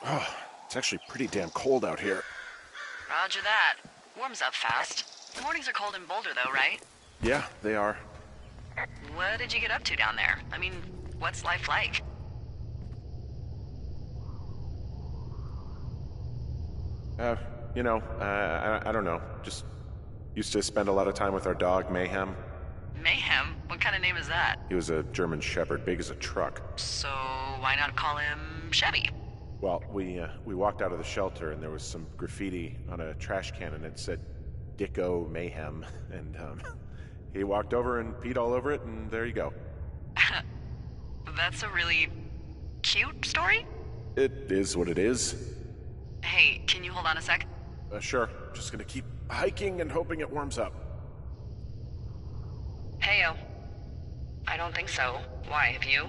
Oh, it's actually pretty damn cold out here. Roger that. Warms up fast. Mornings are cold in Boulder, though, right? Yeah, they are. What did you get up to down there? I mean, what's life like? Uh, I don't know. Just used to spend a lot of time with our dog, Mayhem. Mayhem? What kind of name is that? He was a German Shepherd, big as a truck. So, why not call him Chevy? Well, we walked out of the shelter and there was some graffiti on a trash can and it said Dicko Mayhem. And he walked over and peed all over it and there you go. That's a really cute story? It is what it is. Hey, can you hold on a sec? Sure. Just gonna keep hiking and hoping it warms up. Heyo. I don't think so. Why, have you?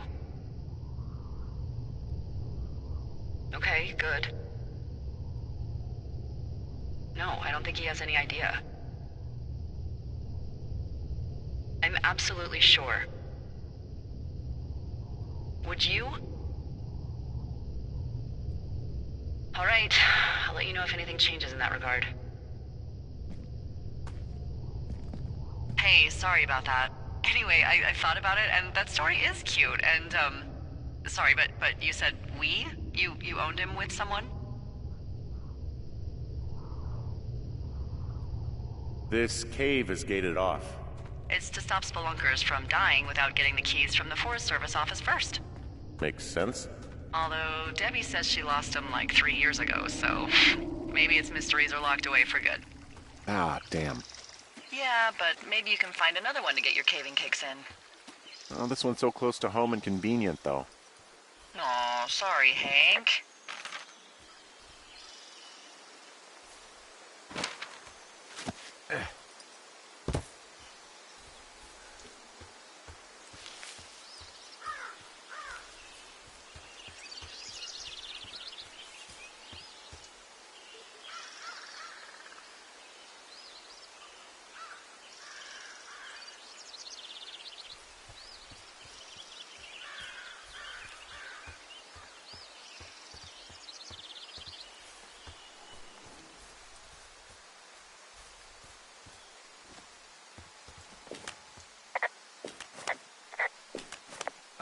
Okay, good. No, I don't think he has any idea. I'm absolutely sure. Would you? All right, I'll let you know if anything changes in that regard. Hey, sorry about that. Anyway, I thought about it, and that story is cute, and, sorry, but you said we? You owned him with someone? This cave is gated off. It's to stop spelunkers from dying without getting the keys from the Forest Service office first. Makes sense. Although Debbie says she lost him like 3 years ago, so maybe its mysteries are locked away for good. Ah, damn. Yeah, but maybe you can find another one to get your caving kicks in. Oh, this one's so close to home and convenient, though. Aw, sorry, Hank.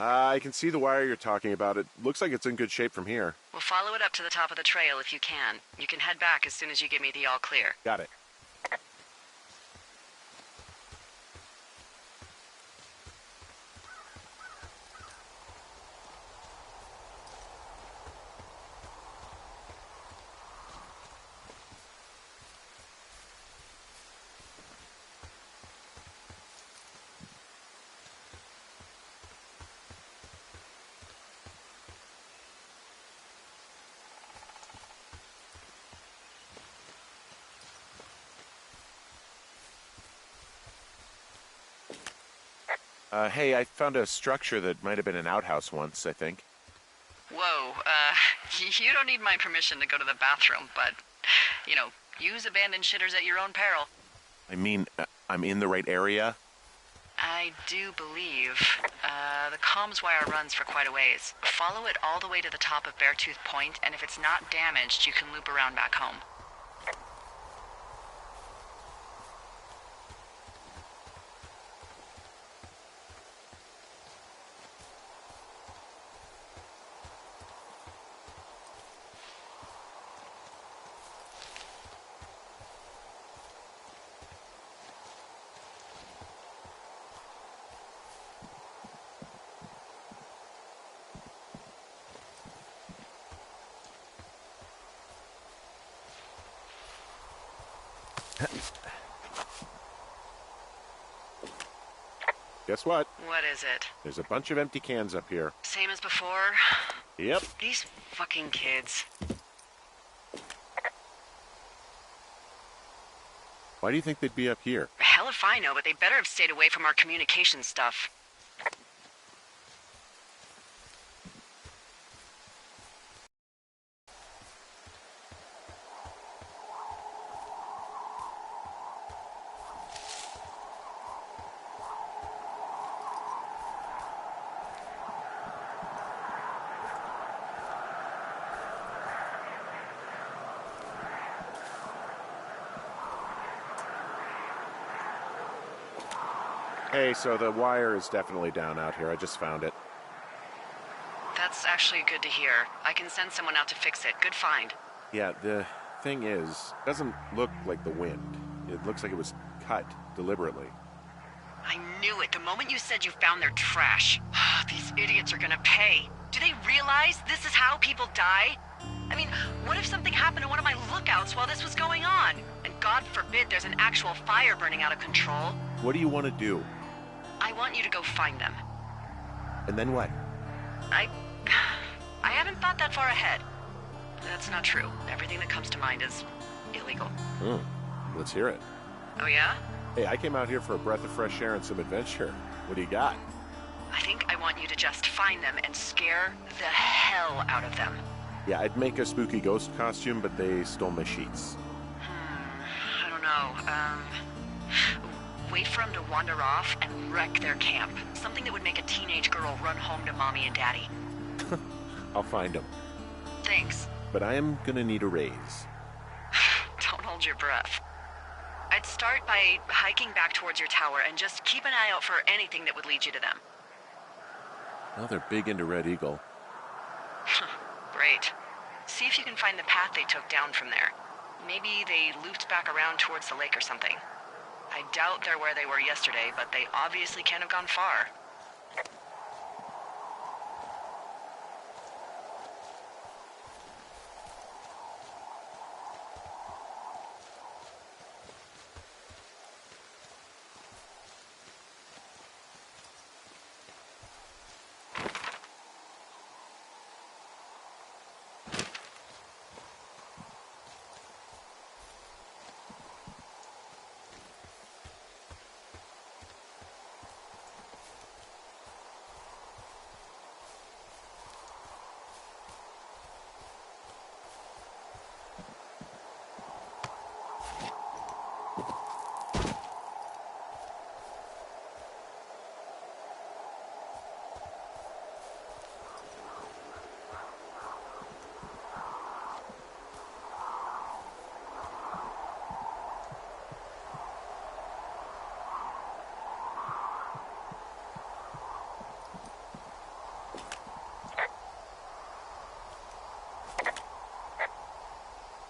I can see the wire you're talking about. It looks like it's in good shape from here. We'll follow it up to the top of the trail if you can. You can head back as soon as you give me the all clear. Got it. Hey, I found a structure that might have been an outhouse once, I think. Whoa, you don't need my permission to go to the bathroom, but, use abandoned shitters at your own peril. I mean, I'm in the right area? I do believe. The comms wire runs for quite a ways. Follow it all the way to the top of Beartooth Point, and if it's not damaged, you can loop around back home. Guess what? What is it? There's a bunch of empty cans up here. Same as before? Yep. These fucking kids. Why do you think they'd be up here? Hell if I know, but they better have stayed away from our communication stuff. Hey, so the wire is definitely down out here. I just found it. That's actually good to hear. I can send someone out to fix it. Good find. Yeah, the thing is, it doesn't look like the wind. It looks like it was cut deliberately. I knew it the moment you said you found their trash. These idiots are gonna pay. Do they realize this is how people die? I mean, what if something happened to one of my lookouts while this was going on? And God forbid there's an actual fire burning out of control. What do you want to do? I want you to go find them. And then what? I haven't thought that far ahead. That's not true. Everything that comes to mind is illegal. Let's hear it. Oh yeah? Hey, I came out here for a breath of fresh air and some adventure. What do you got? I think I want you to just find them and scare the hell out of them. Yeah, I'd make a spooky ghost costume, but they stole my sheets. I don't know. Wait for them to wander off and wreck their camp. Something that would make a teenage girl run home to mommy and daddy. I'll find them. Thanks. But I am gonna need a raise. Don't hold your breath. I'd start by hiking back towards your tower and just keep an eye out for anything that would lead you to them. Well, they're big into Red Eagle. Great. See if you can find the path they took down from there. Maybe they looped back around towards the lake or something. I doubt they're where they were yesterday, but they obviously can't have gone far.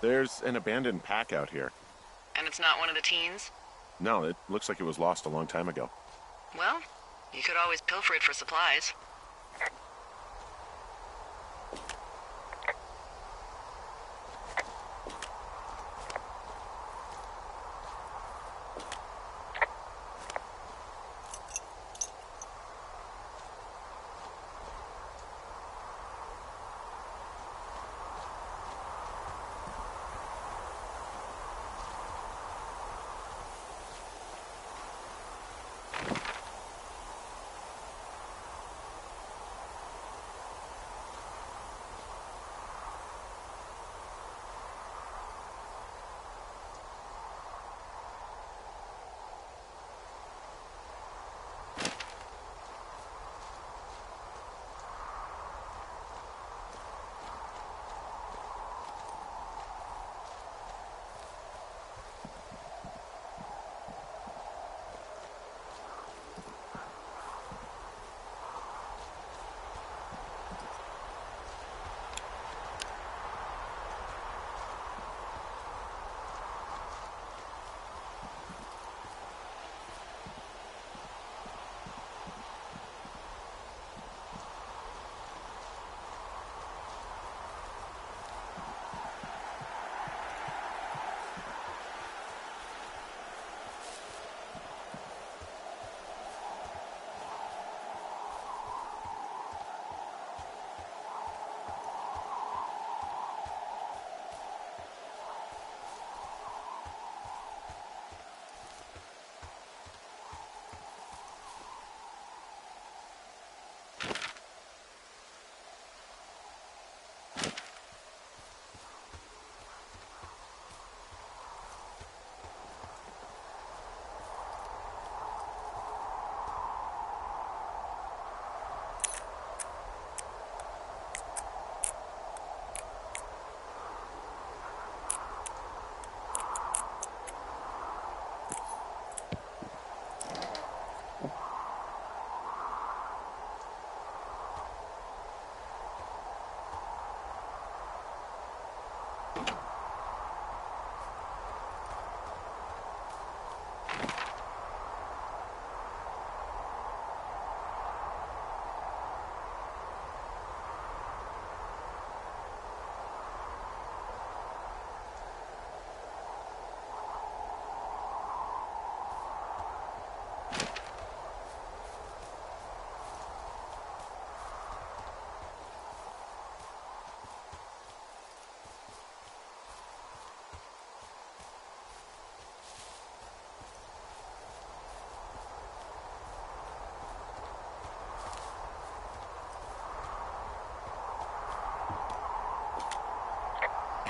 There's an abandoned pack out here. And it's not one of the teens? No, it looks like it was lost a long time ago. Well, you could always pilfer it for supplies.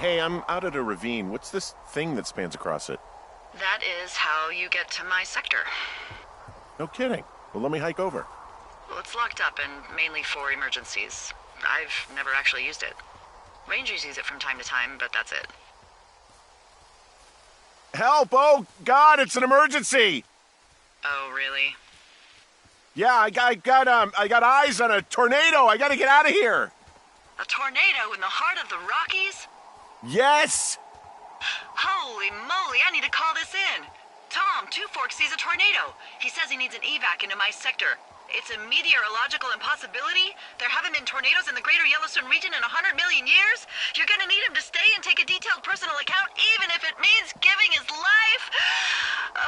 Hey, I'm out at a ravine. What's this thing that spans across it? That is how you get to my sector. No kidding. Well, let me hike over. Well, it's locked up and mainly for emergencies. I've never actually used it. Rangers use it from time to time, but that's it. Help! Oh, God, it's an emergency! Oh, really? Yeah, I got eyes on a tornado. I gotta get out of here. A tornado in the heart of the Rockies? Yes! Holy moly, I need to call this in. Tom, Two Forks sees a tornado. He says he needs an evac into my sector. It's a meteorological impossibility. There haven't been tornadoes in the greater Yellowstone region in 100 million years. You're gonna need him to stay and take a detailed personal account, even if it means giving his life.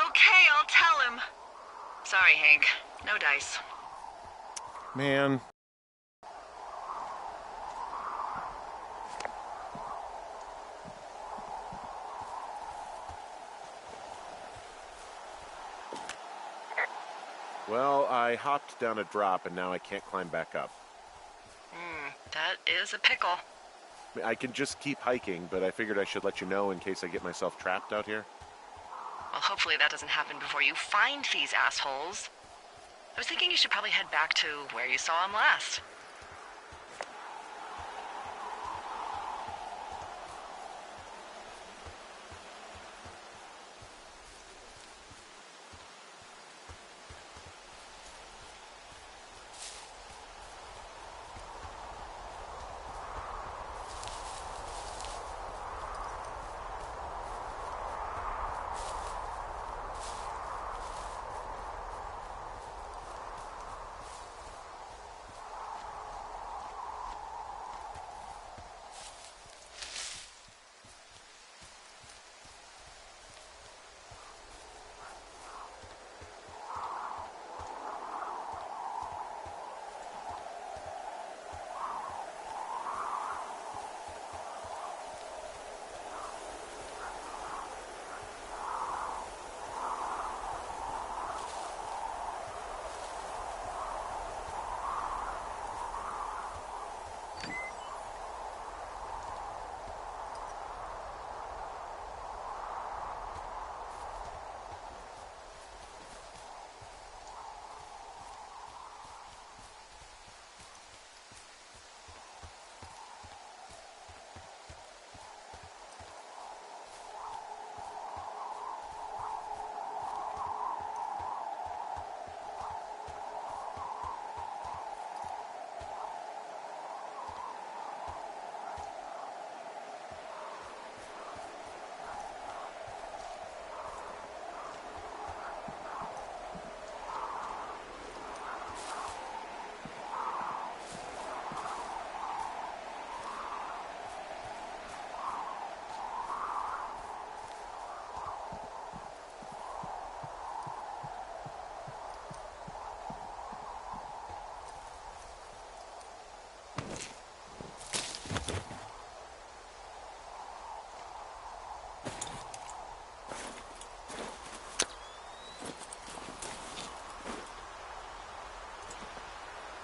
Okay, I'll tell him. Sorry, Hank. No dice. Man. Well, I hopped down a drop and now I can't climb back up. That is a pickle. I can just keep hiking, but I figured I should let you know in case I get myself trapped out here. Well, hopefully that doesn't happen before you find these assholes. I was thinking you should probably head back to where you saw them last.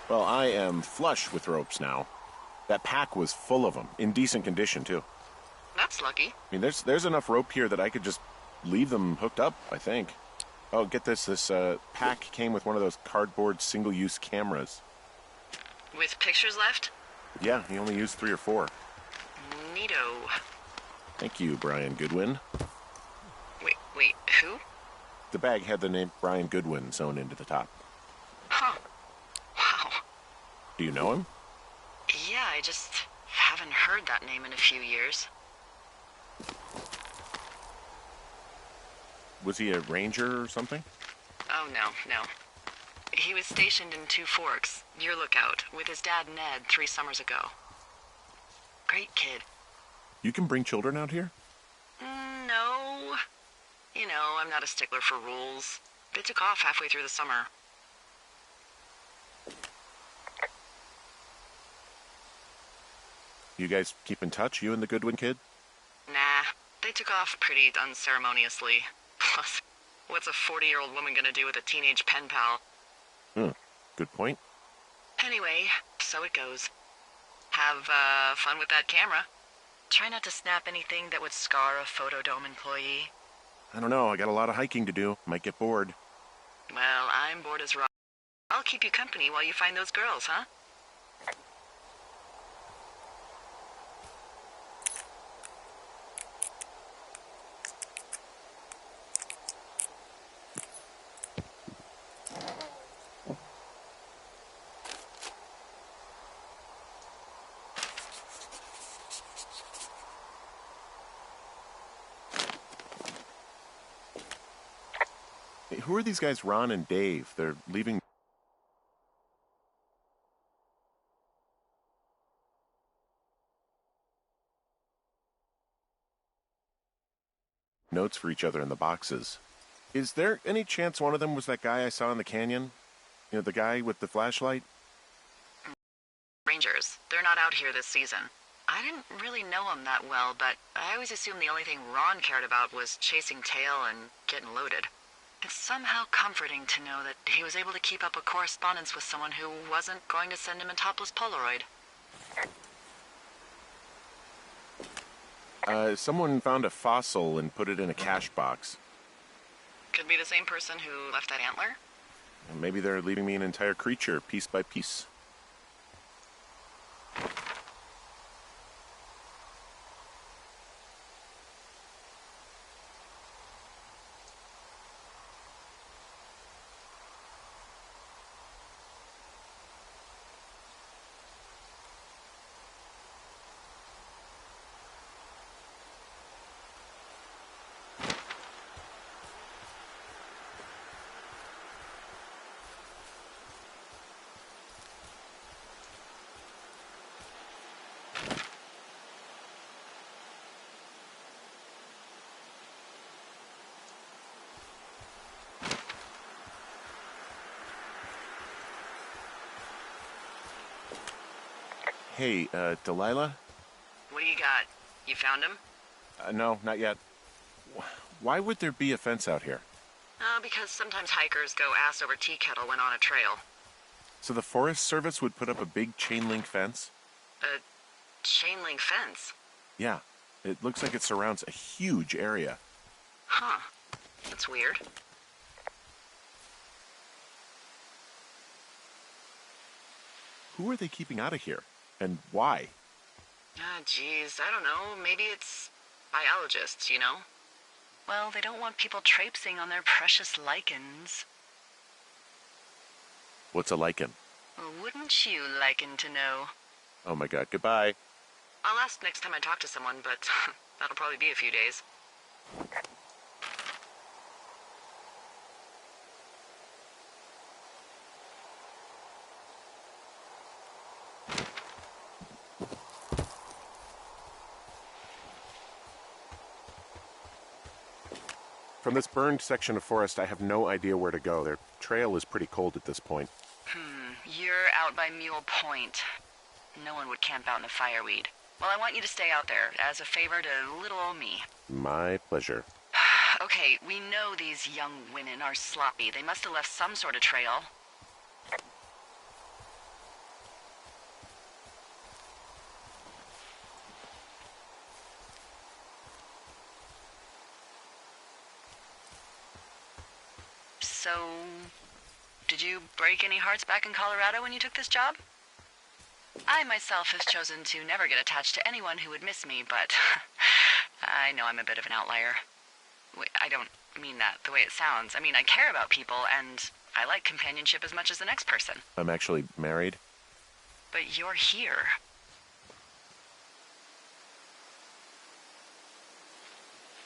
Well, I am flush with ropes now. That pack was full of them, in decent condition, too. That's lucky. I mean, there's enough rope here that I could just leave them hooked up, I think. Oh, get this. This pack came with one of those cardboard single-use cameras. With pictures left? Yeah, he only used 3 or 4. Neato. Thank you, Brian Goodwin. Wait, who? The bag had the name Brian Goodwin sewn into the top. Huh. Wow. Do you know him? Yeah, I just haven't heard that name in a few years. Was he a ranger or something? Oh, no. He was stationed in Two Forks, your lookout, with his dad Ned 3 summers ago. Great kid. You can bring children out here? No. You know, I'm not a stickler for rules. They took off halfway through the summer. You guys keep in touch, you and the Goodwin kid? Nah, they took off pretty unceremoniously. Plus, what's a 40-year-old woman gonna do with a teenage pen pal? Good point. Anyway, so it goes. Have fun with that camera. Try not to snap anything that would scar a Photodome employee. I don't know, I got a lot of hiking to do. Might get bored. Well, I'm bored as rock. I'll keep you company while you find those girls, huh? Hey, who are these guys, Ron and Dave? They're leaving notes for each other in the boxes. Is there any chance one of them was that guy I saw in the canyon? You know, the guy with the flashlight? Rangers. They're not out here this season. I didn't really know them that well, but I always assumed the only thing Ron cared about was chasing tail and getting loaded. It's somehow comforting to know that he was able to keep up a correspondence with someone who wasn't going to send him a topless Polaroid. Someone found a fossil and put it in a cash box. Could be the same person who left that antler? Maybe they're leaving me an entire creature, piece by piece. Hey, Delilah? What do you got? You found him? No, not yet. Why would there be a fence out here? Because sometimes hikers go ass over tea kettle when on a trail. So the Forest Service would put up a big chain link fence? A chain link fence? Yeah. It looks like it surrounds a huge area. Huh. That's weird. Who are they keeping out of here? And why? Geez, I don't know. Maybe it's biologists, you know? Well, they don't want people traipsing on their precious lichens. What's a lichen? Wouldn't you liken to know? Oh my god, goodbye. I'll ask next time I talk to someone, but that'll probably be a few days. From this burned section of forest, I have no idea where to go. Their trail is pretty cold at this point. You're out by Mule Point. No one would camp out in the fireweed. Well, I want you to stay out there, as a favor to little old me. My pleasure. Okay, we know these young women are sloppy. They must have left some sort of trail. So, did you break any hearts back in Colorado when you took this job? I myself have chosen to never get attached to anyone who would miss me, but I know I'm a bit of an outlier. I don't mean that the way it sounds. I mean, I care about people, and I like companionship as much as the next person. I'm actually married. But you're here.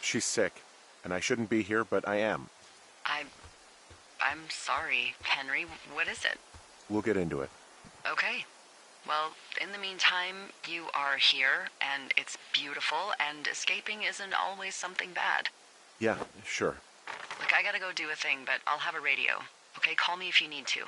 She's sick, and I shouldn't be here, but I am. I'm sorry, Henry. What is it? We'll get into it. Okay. Well, in the meantime, you are here, and it's beautiful, and escaping isn't always something bad. Yeah, sure. Look, I gotta go do a thing, but I'll have a radio. Okay, call me if you need to.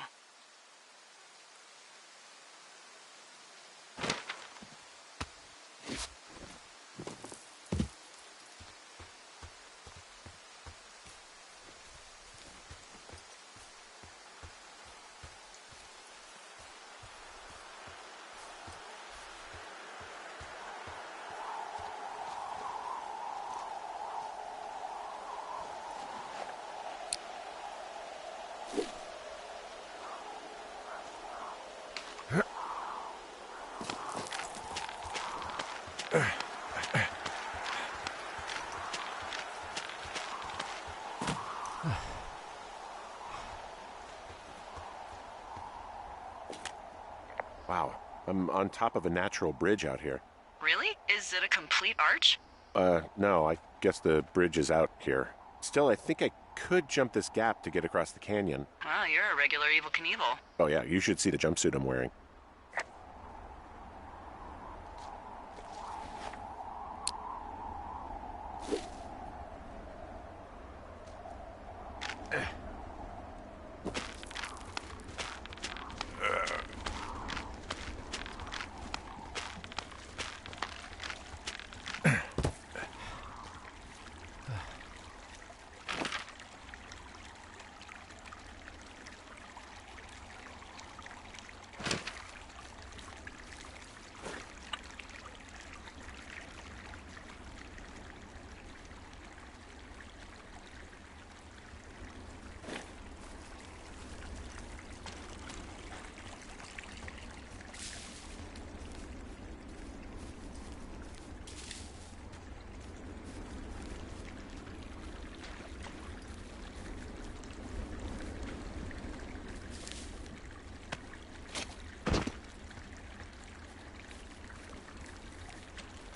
Wow, I'm on top of a natural bridge out here. Really? Is it a complete arch? No, I guess the bridge is out here. Still, I think I could jump this gap to get across the canyon. Well, you're a regular Evel Knievel. Oh yeah, you should see the jumpsuit I'm wearing.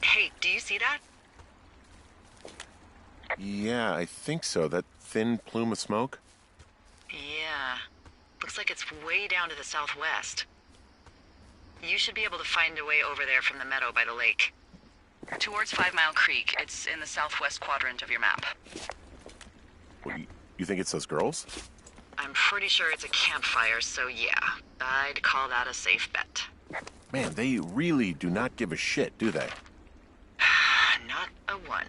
Hey, do you see that? Yeah, I think so. That thin plume of smoke? Yeah. Looks like it's way down to the southwest. You should be able to find a way over there from the meadow by the lake. Towards 5 Mile Creek. It's in the southwest quadrant of your map. What, you think it's those girls? I'm pretty sure it's a campfire, so yeah. I'd call that a safe bet. Man, they really do not give a shit, do they? Not a one.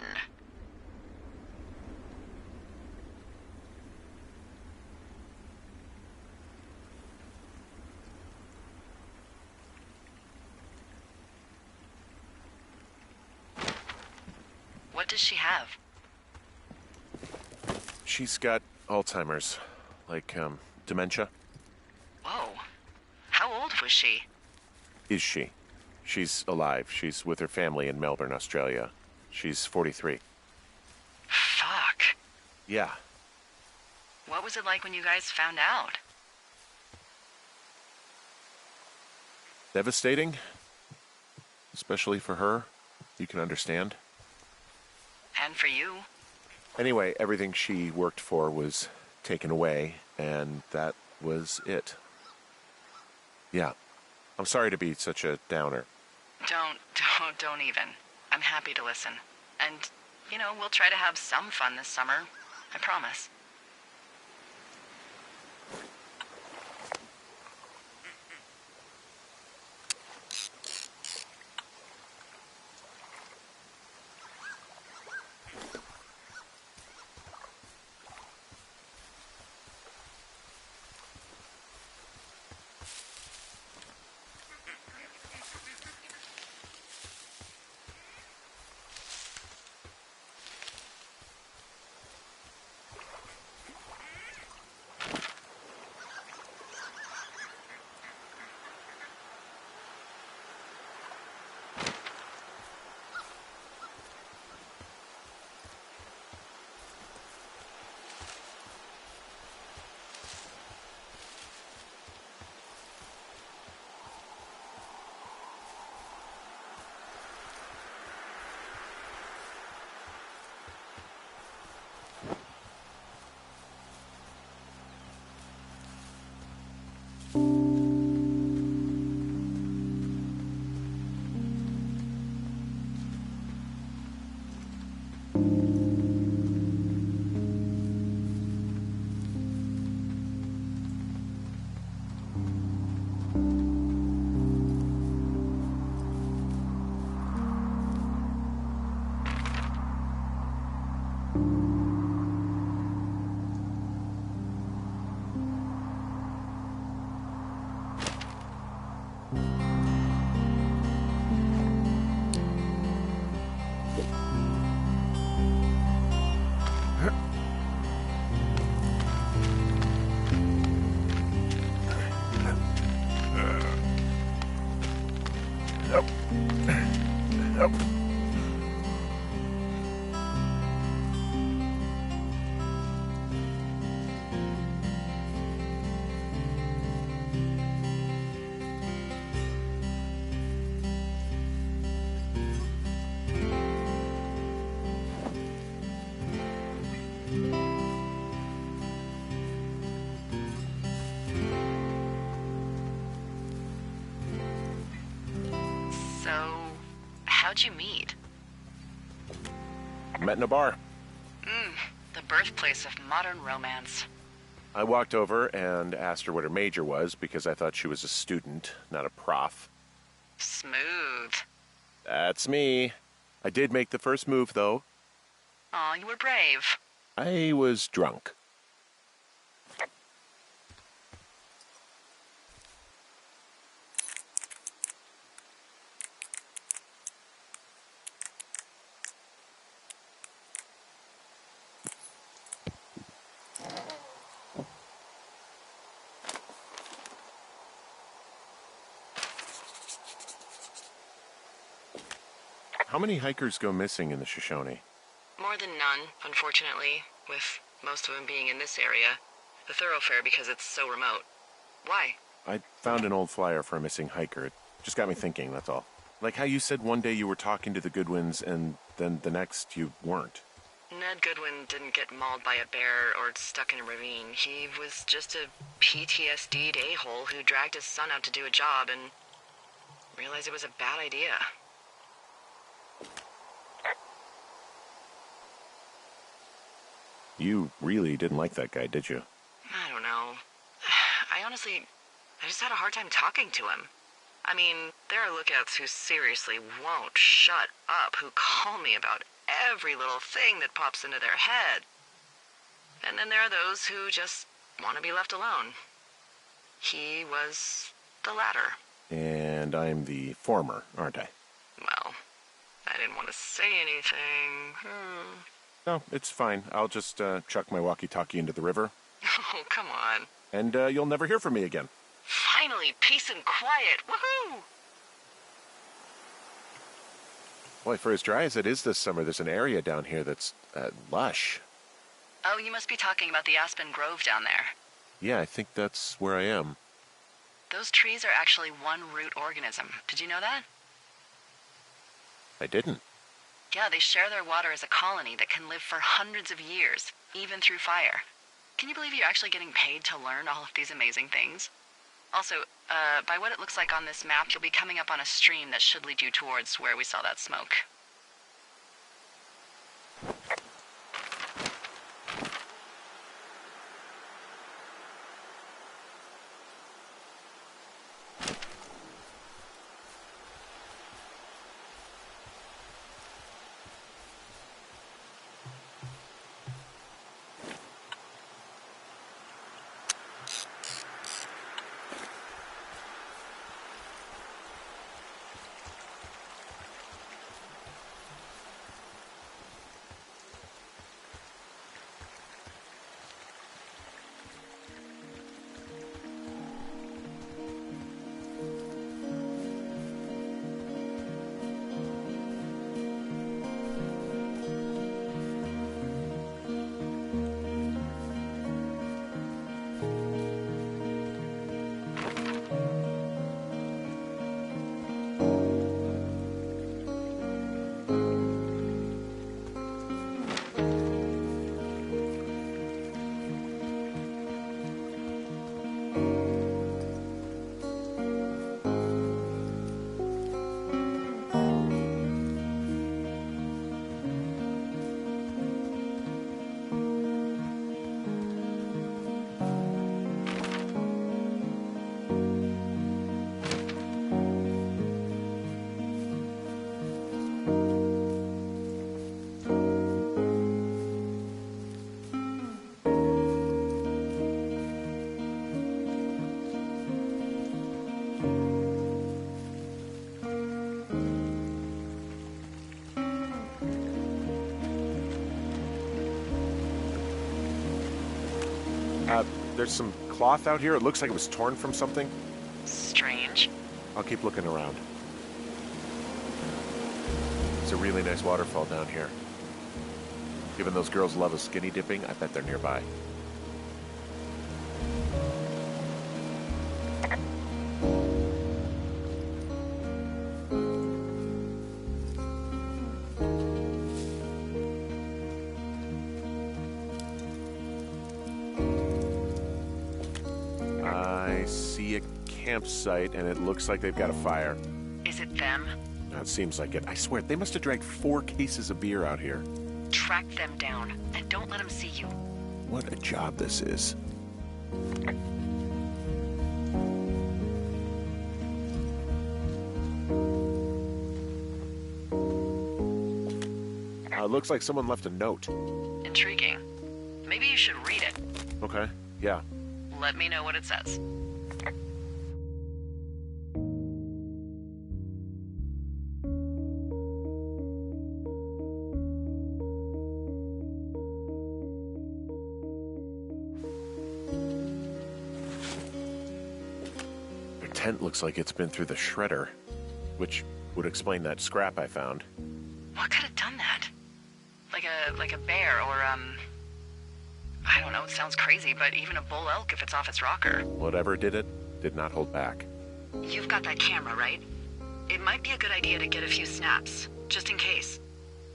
What does she have? She's got Alzheimer's. Like, dementia. Whoa. How old was she? Is she? She's alive. She's with her family in Melbourne, Australia. She's 43. Fuck. Yeah. What was it like when you guys found out? Devastating. Especially for her. You can understand. And for you? Anyway, everything she worked for was taken away, and that was it. Yeah. I'm sorry to be such a downer. Don't even. I'm happy to listen. And, we'll try to have some fun this summer. I promise. So, how'd you meet? Met in a bar. The birthplace of modern romance. I walked over and asked her what her major was because I thought she was a student, not a prof. Smooth. That's me. I did make the first move, though. Aw, you were brave. I was drunk. How many hikers go missing in the Shoshone? More than none, unfortunately, with most of them being in this area. The thoroughfare because it's so remote. Why? I found an old flyer for a missing hiker. It just got me thinking, that's all. Like how you said one day you were talking to the Goodwins and then the next you weren't. Ned Goodwin didn't get mauled by a bear or stuck in a ravine. He was just a PTSD'd a-hole who dragged his son out to do a job and realized it was a bad idea. You really didn't like that guy, did you? I don't know. I just had a hard time talking to him. I mean, there are lookouts who seriously won't shut up, who call me about every little thing that pops into their head. And then there are those who just want to be left alone. He was the latter. And I'm the former, aren't I? Well, I didn't want to say anything. No, it's fine. I'll just chuck my walkie-talkie into the river. Oh, come on. And you'll never hear from me again. Finally, peace and quiet. Woohoo! Boy, for as dry as it is this summer, there's an area down here that's lush. Oh, you must be talking about the Aspen Grove down there. Yeah, I think that's where I am. Those trees are actually one root organism. Did you know that? I didn't. Yeah, they share their water as a colony that can live for hundreds of years, even through fire. Can you believe you're actually getting paid to learn all of these amazing things? Also, by what it looks like on this map, you'll be coming up on a stream that should lead you towards where we saw that smoke. There's some cloth out here. It looks like it was torn from something. Strange. I'll keep looking around. It's a really nice waterfall down here. Given those girls love a skinny dipping, I bet they're nearby. I see a campsite, and it looks like they've got a fire. Is it them? It seems like it. I swear, they must have dragged 4 cases of beer out here. Track them down, and don't let them see you. What a job this is. Looks like someone left a note. Intriguing. Maybe you should read it. Okay, yeah. Let me know what it says. Their tent looks like it's been through the shredder, which would explain that scrap I found. What could have done that? Like a bear or, I don't know, it sounds crazy, but even a bull elk if it's off its rocker. Whatever did it, did not hold back. You've got that camera, right? It might be a good idea to get a few snaps, just in case.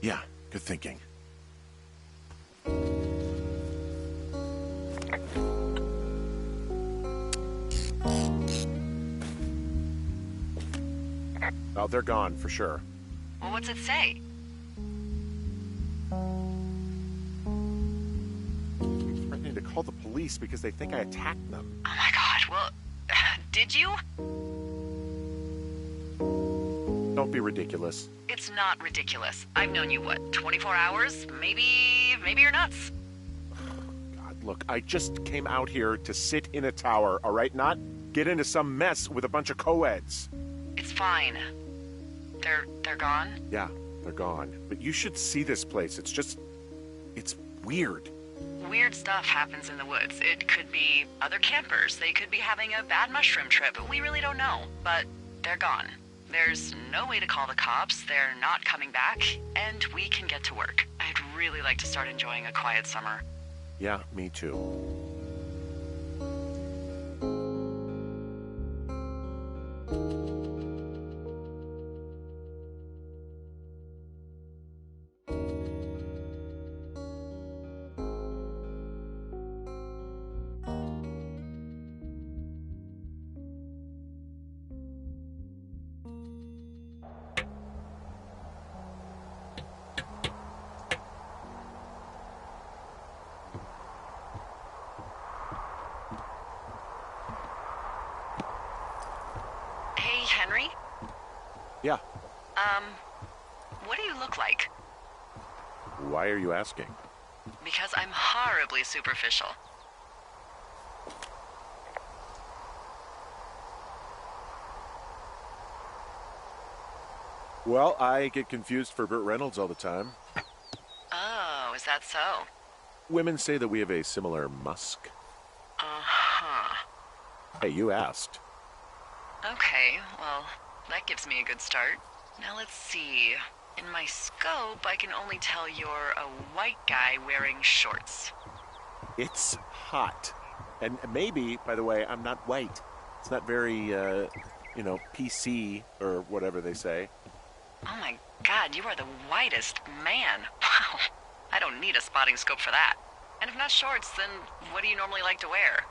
Yeah, good thinking. Oh, they're gone, for sure. Well, what's it say? Threatening to call the police because they think I attacked them. Oh my god, well, did you? Don't be ridiculous. It's not ridiculous. I've known you, what, 24 hours? Maybe you're nuts. God, look, I just came out here to sit in a tower, all right? Not get into some mess with a bunch of co-eds. It's fine. They're gone? Yeah, they're gone. But you should see this place. It's weird. Weird stuff happens in the woods. It could be other campers. They could be having a bad mushroom trip. We really don't know. But they're gone. There's no way to call the cops. They're not coming back. And we can get to work. I'd really like to start enjoying a quiet summer. Yeah, me too. Hey, Henry? Yeah. What do you look like? Why are you asking? Because I'm horribly superficial. Well, I get confused for Burt Reynolds all the time. Oh, is that so? Women say that we have a similar musk. Uh-huh. Hey, you asked. Okay, well, that gives me a good start. Now let's see. In my scope, I can only tell you're a white guy wearing shorts. It's hot. And maybe, by the way, I'm not white. It's not very, PC or whatever they say. Oh my god, you are the whitest man. Wow. I don't need a spotting scope for that. And if not shorts, then what do you normally like to wear?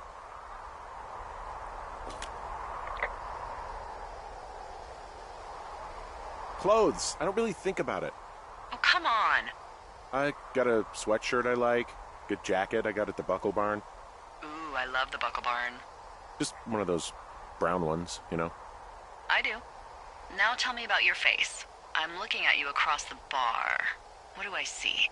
Clothes. I don't really think about it. Oh, come on. I got a sweatshirt I like. Good jacket I got at the Buckle Barn. Ooh, I love the Buckle Barn. Just one of those brown ones, you know? I do. Now tell me about your face. I'm looking at you across the bar. What do I see?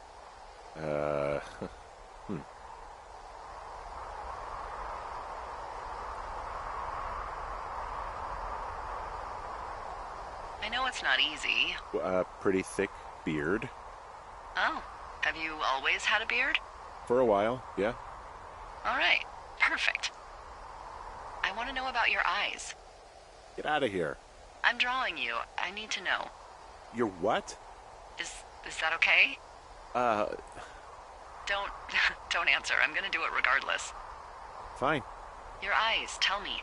I know it's not easy. Pretty thick beard. Oh, have you always had a beard? For a while, yeah. All right, perfect. I want to know about your eyes. Get out of here. I'm drawing you. I need to know. You're what? Is that okay? Uh, Don't don't answer. I'm gonna do it regardless. fine. Your eyes, tell me.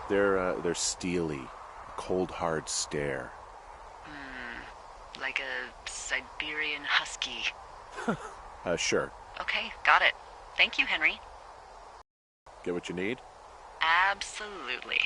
They're steely. Cold, hard stare. Like a Siberian husky. Sure. Okay, got it. Thank you, Henry. Get what you need? Absolutely.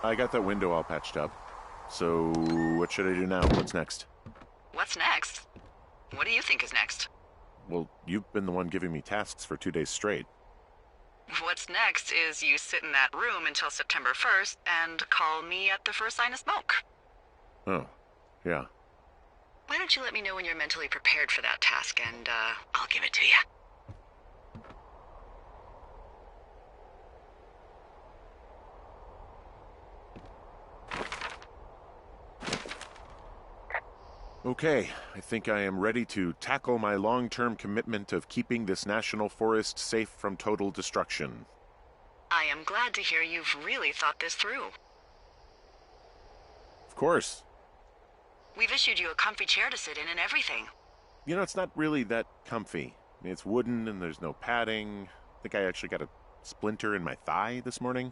I got that window all patched up. So, what should I do now? What's next? What's next? What do you think is next? Well, you've been the one giving me tasks for 2 days straight. What's next is you sit in that room until September 1st and call me at the first sign of smoke. Oh, yeah. Why don't you let me know when you're mentally prepared for that task and, I'll give it to you. Okay, I think I am ready to tackle my long-term commitment of keeping this national forest safe from total destruction. I am glad to hear you've really thought this through. Of course. We've issued you a comfy chair to sit in and everything. You know, it's not really that comfy. I mean, it's wooden and there's no padding. I think I actually got a splinter in my thigh this morning.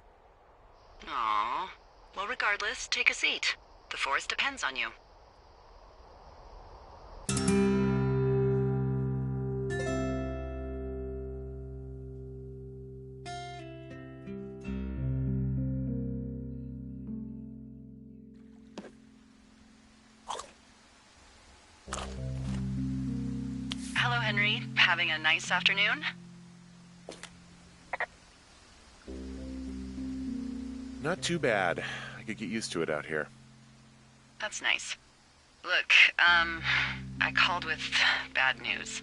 Aww. Well, regardless, take a seat. The forest depends on you. Hello, Henry. Having a nice afternoon? Not too bad. I could get used to it out here. That's nice. Look, I called with bad news.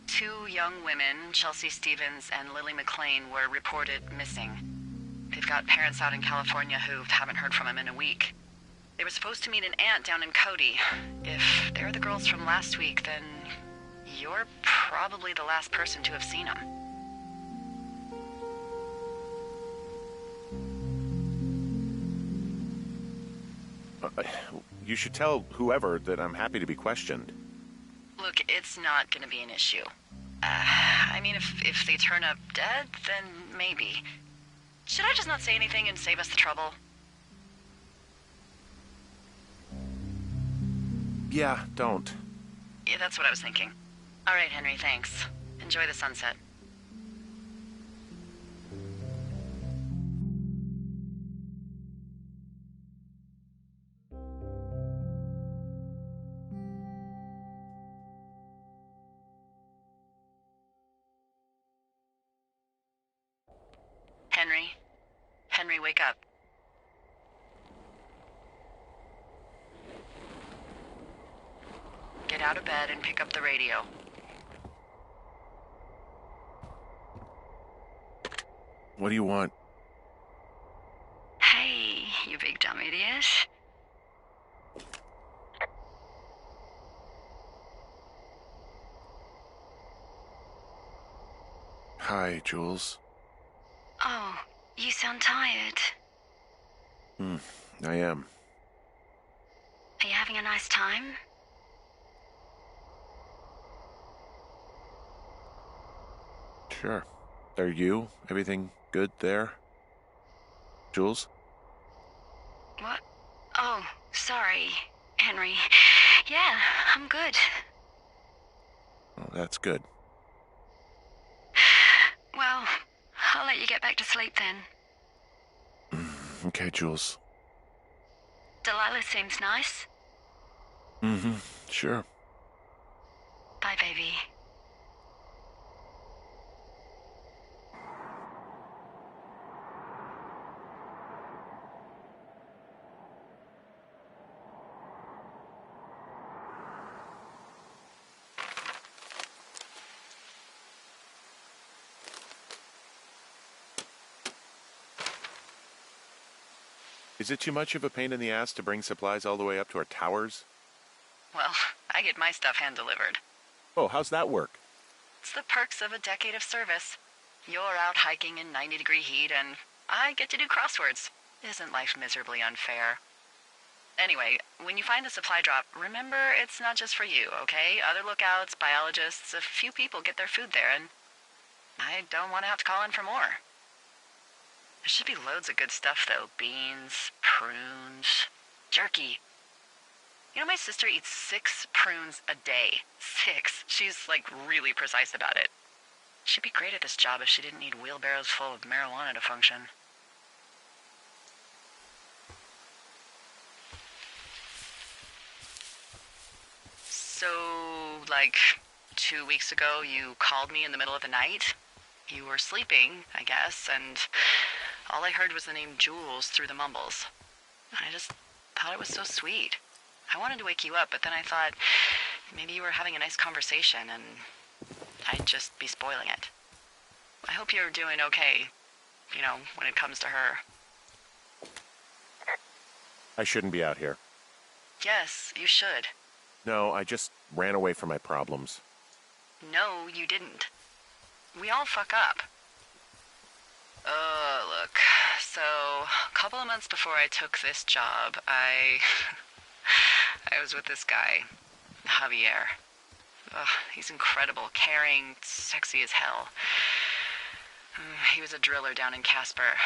2 young women, Chelsea Stevens and Lily McLean, were reported missing. They've got parents out in California who haven't heard from them in a week. They were supposed to meet an aunt down in Cody. If they're the girls from last week, then you're probably the last person to have seen them. You should tell whoever that I'm happy to be questioned. Look, it's not gonna be an issue. I mean, if they turn up dead, then maybe. Should I just not say anything and save us the trouble? Yeah, don't. Yeah, that's what I was thinking. All right, Henry, thanks. Enjoy the sunset. Henry? Henry, wake up. Get out of bed and pick up the radio. What do you want? Hey, you big dumb idiot. Hi, Jules. Oh, you sound tired. I am. Are you having a nice time? Sure. Are you? Everything good there? Jules? What? Oh, sorry, Henry. Yeah, I'm good. Oh, that's good. Well, I'll let you get back to sleep then. Okay, Jules. Delilah seems nice. Mm-hmm. Sure. Bye, baby. Is it too much of a pain in the ass to bring supplies all the way up to our towers? Well, I get my stuff hand-delivered. Oh, how's that work? It's the perks of a decade of service. You're out hiking in 90-degree heat, and I get to do crosswords. Isn't life miserably unfair? Anyway, when you find a supply drop, remember it's not just for you, okay? Other lookouts, biologists, a few people get their food there, and I don't want to have to call in for more. There should be loads of good stuff, though. Beans, prunes, jerky. You know, my sister eats 6 prunes a day. 6. She's, like, really precise about it. She'd be great at this job if she didn't need wheelbarrows full of marijuana to function. So, like, 2 weeks ago, you called me in the middle of the night? You were sleeping, I guess, and all I heard was the name Jules through the mumbles. I just thought it was so sweet. I wanted to wake you up, but then I thought maybe you were having a nice conversation and I'd just be spoiling it. I hope you're doing okay, you know, when it comes to her. I shouldn't be out here. Yes, you should. No, I just ran away from my problems. No, you didn't. We all fuck up. Look, so a couple of months before I took this job, I was with this guy, Javier. Ugh, he's incredible, caring, sexy as hell. He was a driller down in Casper.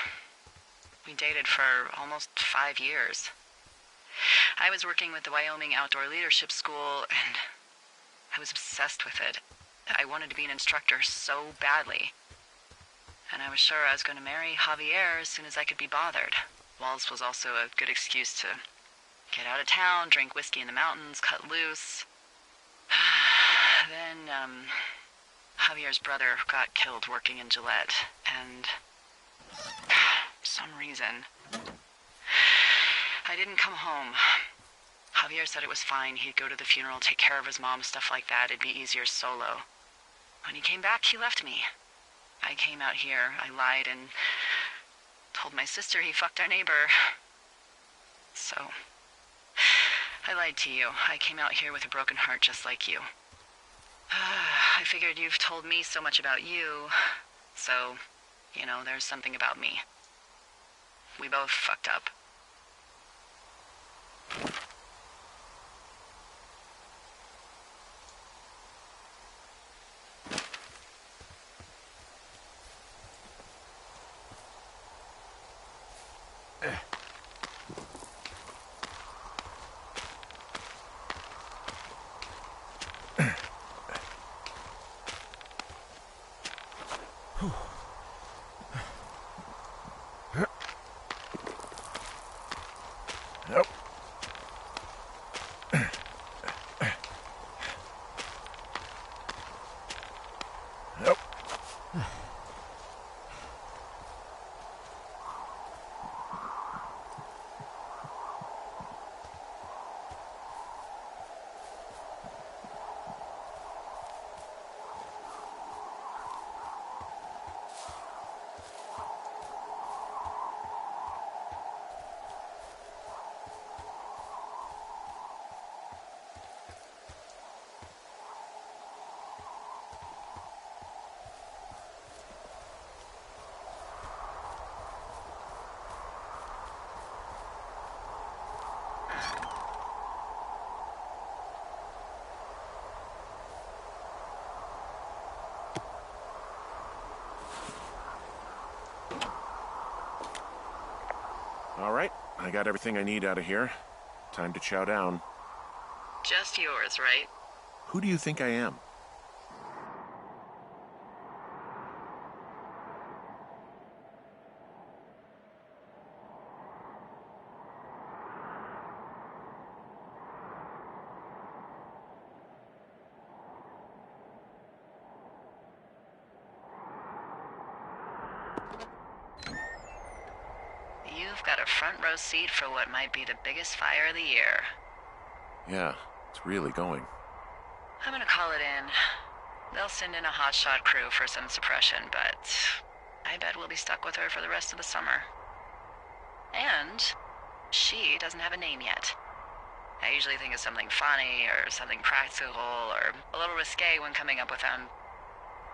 We dated for almost 5 years. I was working with the Wyoming Outdoor Leadership School, and I was obsessed with it. I wanted to be an instructor so badly. And I was sure I was going to marry Javier as soon as I could be bothered. Walls was also a good excuse to get out of town, drink whiskey in the mountains, cut loose. Then, Javier's brother got killed working in Gillette, and for some reason, I didn't come home. Javier said it was fine. He'd go to the funeral, take care of his mom, stuff like that. It'd be easier solo. When he came back, he left me. I came out here, I lied, and told my sister he fucked our neighbor. So, I lied to you. I came out here with a broken heart just like you. I figured you've told me so much about you, so, you know, there's something about me. We both fucked up. Nope. Nope. All right, I got everything I need out of here. Time to chow down. Just yours, right? Who do you think I am? You've got a front row seat for what might be the biggest fire of the year. Yeah, it's really going. I'm gonna call it in. They'll send in a hotshot crew for some suppression, but I bet we'll be stuck with her for the rest of the summer. And she doesn't have a name yet. I usually think of something funny or something practical or a little risque when coming up with them.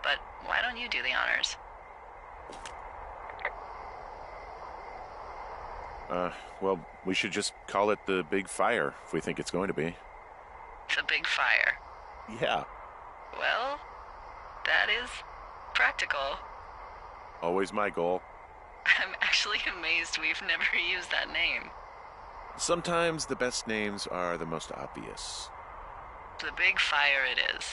But why don't you do the honors? Well, we should just call it the Big Fire if we think it's going to be. The Big Fire. Yeah. Well, that is practical. Always my goal. I'm actually amazed we've never used that name. Sometimes the best names are the most obvious. The Big Fire it is.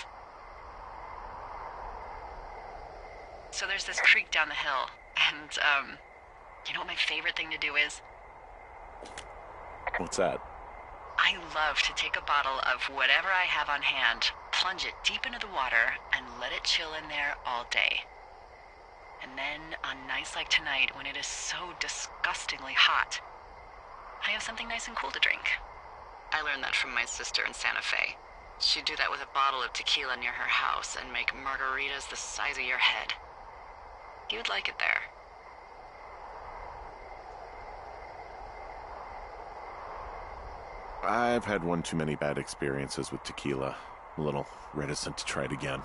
So there's this creek down the hill, and, you know what my favorite thing to do is? What's that? I love to take a bottle of whatever I have on hand, plunge it deep into the water, and let it chill in there all day. And then, on nights like tonight, when it is so disgustingly hot, I have something nice and cool to drink. I learned that from my sister in Santa Fe. She'd do that with a bottle of tequila near her house and make margaritas the size of your head. You'd like it there. I've had one too many bad experiences with tequila. A little reticent to try it again.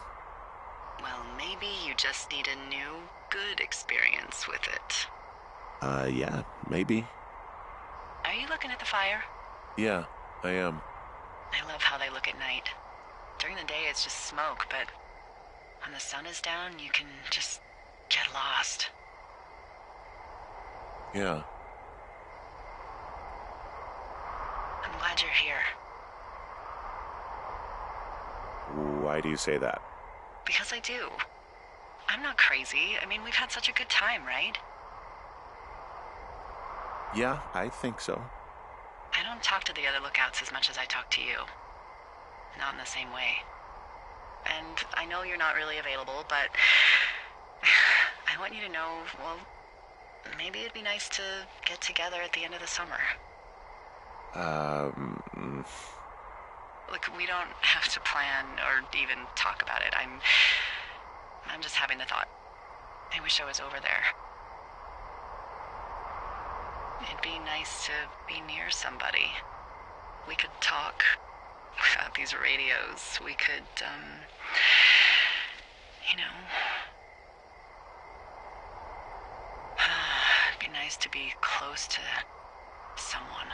Well, maybe you just need a new, good experience with it. Yeah, maybe. Are you looking at the fire? Yeah, I am. I love how they look at night. During the day, it's just smoke, but when the sun is down, you can just get lost. Yeah. I'm glad you're here. Why do you say that? Because I do. I'm not crazy. I mean, we've had such a good time, right? Yeah, I think so. I don't talk to the other lookouts as much as I talk to you. Not in the same way. And I know you're not really available, but I want you to know, well, maybe it'd be nice to get together at the end of the summer. Look, we don't have to plan or even talk about it. I'm just having the thought. I wish I was over there. It'd be nice to be near somebody. We could talk without these radios. We could, you know. It'd be nice to be close to someone.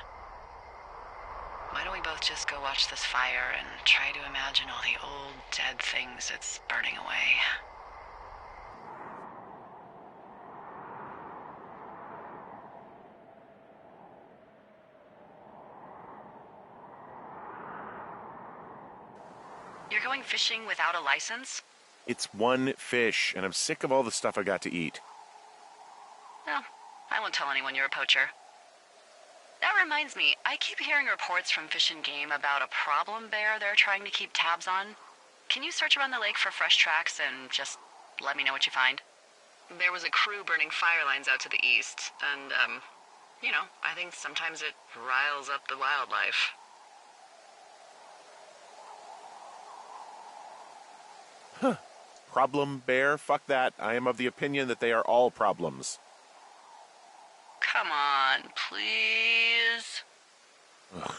Why don't we both just go watch this fire and try to imagine all the old, dead things it's burning away? You're going fishing without a license? It's one fish, and I'm sick of all the stuff I got to eat. No, I won't tell anyone you're a poacher. That reminds me, I keep hearing reports from Fish and Game about a problem bear they're trying to keep tabs on. Can you search around the lake for fresh tracks and just let me know what you find? There was a crew burning fire lines out to the east, and, you know, I think sometimes it riles up the wildlife. Huh. Problem bear? Fuck that. I am of the opinion that they are all problems. Come on, please. Ugh.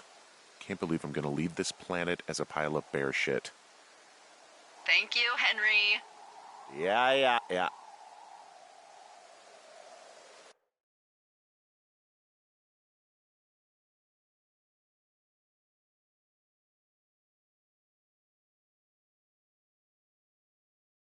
Can't believe I'm gonna leave this planet as a pile of bear shit. Thank you, Henry. Yeah.